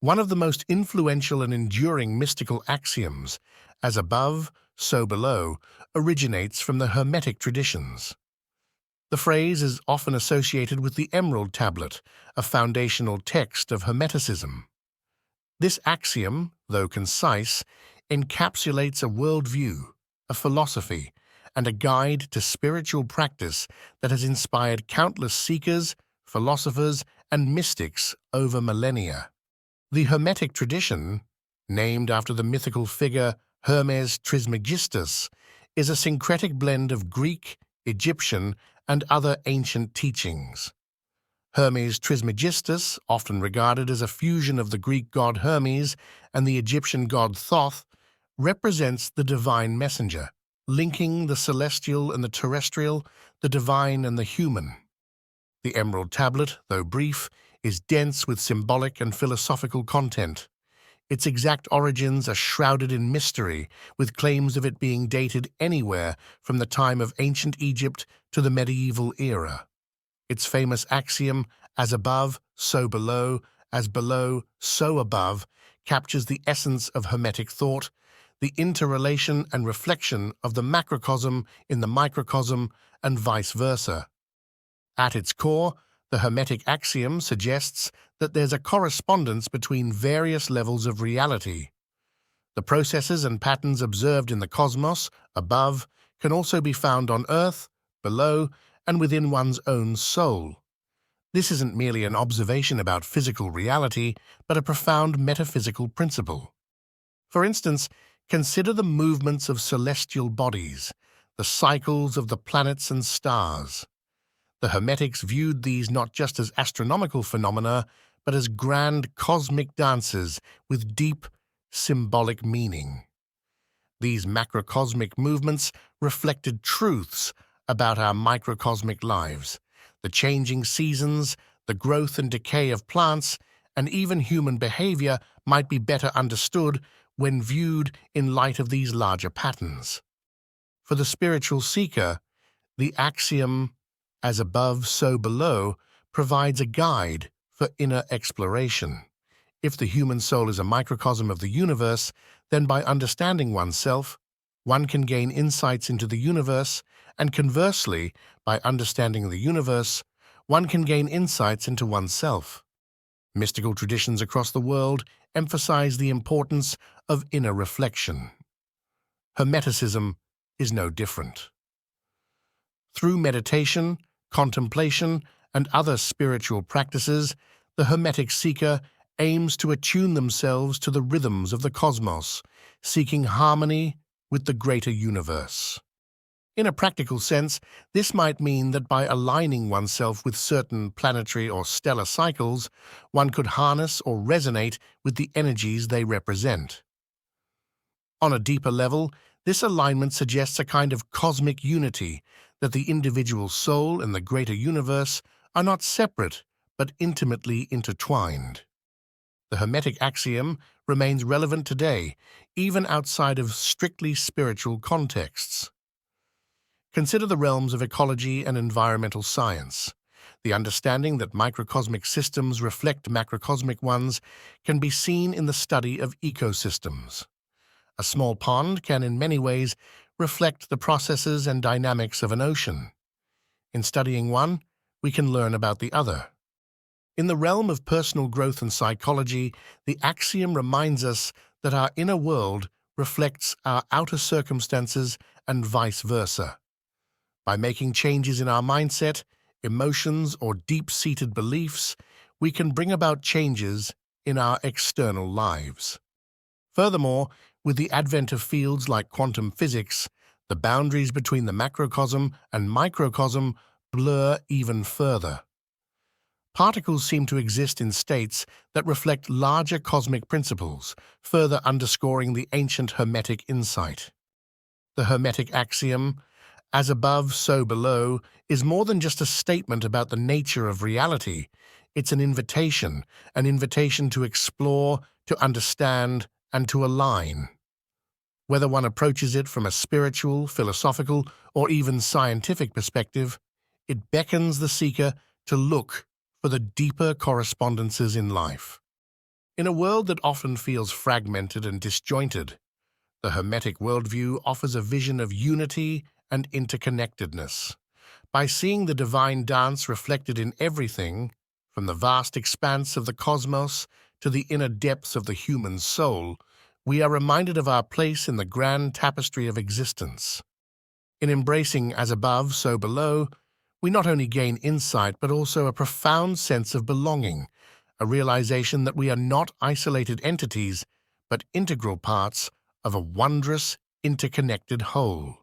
One of the most influential and enduring mystical axioms, as above, so below, originates from the Hermetic traditions. The phrase is often associated with the Emerald Tablet, a foundational text of Hermeticism. This axiom, though concise, encapsulates a worldview, a philosophy, and a guide to spiritual practice that has inspired countless seekers, philosophers, and mystics over millennia. The Hermetic tradition, named after the mythical figure Hermes Trismegistus, is a syncretic blend of Greek, Egyptian, and other ancient teachings. Hermes Trismegistus, often regarded as a fusion of the Greek god Hermes and the Egyptian god Thoth, represents the divine messenger, linking the celestial and the terrestrial, the divine and the human. The Emerald Tablet, though brief, is dense with symbolic and philosophical content. Its exact origins are shrouded in mystery, with claims of it being dated anywhere from the time of ancient Egypt to the medieval era. Its famous axiom, as above, so below, as below, so above, captures the essence of Hermetic thought, the interrelation and reflection of the macrocosm in the microcosm, and vice versa. At its core, the Hermetic Axiom suggests that there's a correspondence between various levels of reality. The processes and patterns observed in the cosmos, above, can also be found on Earth, below, and within one's own soul. This isn't merely an observation about physical reality, but a profound metaphysical principle. For instance, consider the movements of celestial bodies, the cycles of the planets and stars. The Hermetics viewed these not just as astronomical phenomena, but as grand cosmic dances with deep symbolic meaning. These macrocosmic movements reflected truths about our microcosmic lives, the changing seasons, the growth and decay of plants, and even human behavior might be better understood when viewed in light of these larger patterns. For the spiritual seeker, the axiom, as above, so below, provides a guide for inner exploration. If the human soul is a microcosm of the universe, then by understanding oneself, one can gain insights into the universe, and conversely, by understanding the universe, one can gain insights into oneself. Mystical traditions across the world emphasize the importance of inner reflection. Hermeticism is no different. Through meditation, contemplation, and other spiritual practices, the Hermetic seeker aims to attune themselves to the rhythms of the cosmos, seeking harmony with the greater universe. In a practical sense, this might mean that by aligning oneself with certain planetary or stellar cycles, one could harness or resonate with the energies they represent. On a deeper level, this alignment suggests a kind of cosmic unity, that the individual soul and the greater universe are not separate but intimately intertwined. The Hermetic axiom remains relevant today, even outside of strictly spiritual contexts. Consider the realms of ecology and environmental science. The understanding that microcosmic systems reflect macrocosmic ones can be seen in the study of ecosystems. A small pond can in many ways reflect the processes and dynamics of an ocean. In studying one, we can learn about the other. In the realm of personal growth and psychology, the axiom reminds us that our inner world reflects our outer circumstances and vice versa. By making changes in our mindset, emotions, or deep-seated beliefs, we can bring about changes in our external lives. Furthermore, with the advent of fields like quantum physics, the boundaries between the macrocosm and microcosm blur even further. Particles seem to exist in states that reflect larger cosmic principles, further underscoring the ancient Hermetic insight. The Hermetic axiom, as above, so below, is more than just a statement about the nature of reality. It's an invitation to explore, to understand, and to align. Whether one approaches it from a spiritual, philosophical, or even scientific perspective, it beckons the seeker to look for the deeper correspondences in life. In a world that often feels fragmented and disjointed, the Hermetic worldview offers a vision of unity and interconnectedness. By seeing the divine dance reflected in everything, from the vast expanse of the cosmos to the inner depths of the human soul, we are reminded of our place in the grand tapestry of existence. In embracing as above, so below, we not only gain insight but also a profound sense of belonging, a realization that we are not isolated entities but integral parts of a wondrous, interconnected whole.